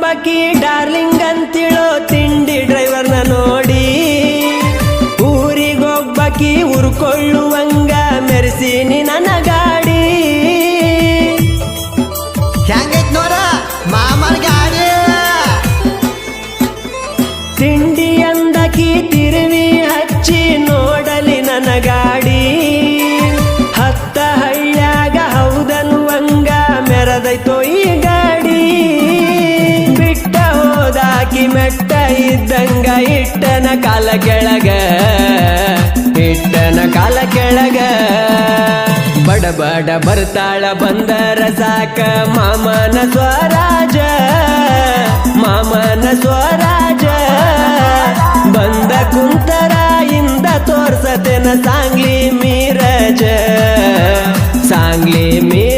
ಒಬ್ಬಕಿ darling ಅಂತಿಳೋ ತಿಂಡಿ ಡ್ರೈವರ್ನ ನೋಡಿ ಊರಿಗೊಬ್ಬಕಿ ಉರ್ಕೊಳ್ಳುವಂಗ ಮೆರೆಸೀನಿ ನನ್ನ ಗಾಡಿ ಹೆಂಗೈತ್ ನೋಡ ಮಾಮನ ಗಾಡಿ ತಿಂಡಿ ಅಂದಕಿ ತಿರುವಿ ಹಚ್ಚಿ ನೋಡಲಿ ನನ್ನ ಗಾಡಿ ಹತ್ತ ಹಳ್ಳ್ಯಾಗ ಹೌದನ್ನುವಂಗ ಮೆರದೈತೋ ಈ ಗಾಡಿ ಬಿಟ್ಟ ಹೋದಾಕಿ ಮೆಟ್ಟ ಇದ್ದಂಗ ಇಟ್ಟನ ಕಾಲ ಕೆಳಗ ಇಟ್ಟನ ಕಾಲ ಕೆಳಗ ಬಡ ಬಡ ಬರ್ತಾಳ ಬಂದರ ಸಾಕ ಮಾಮನ ಸ್ವರಾಜ ಮಾಮನ ಸ್ವರಾಜ ಬಂದ ಕುಂತರ ಇಂದ ತೋರ್ಸತೆನ ಸಾಂಗ್ಲಿ ಮೀರಜ ಸಾಂಗ್ಲಿ ಮೀರಜ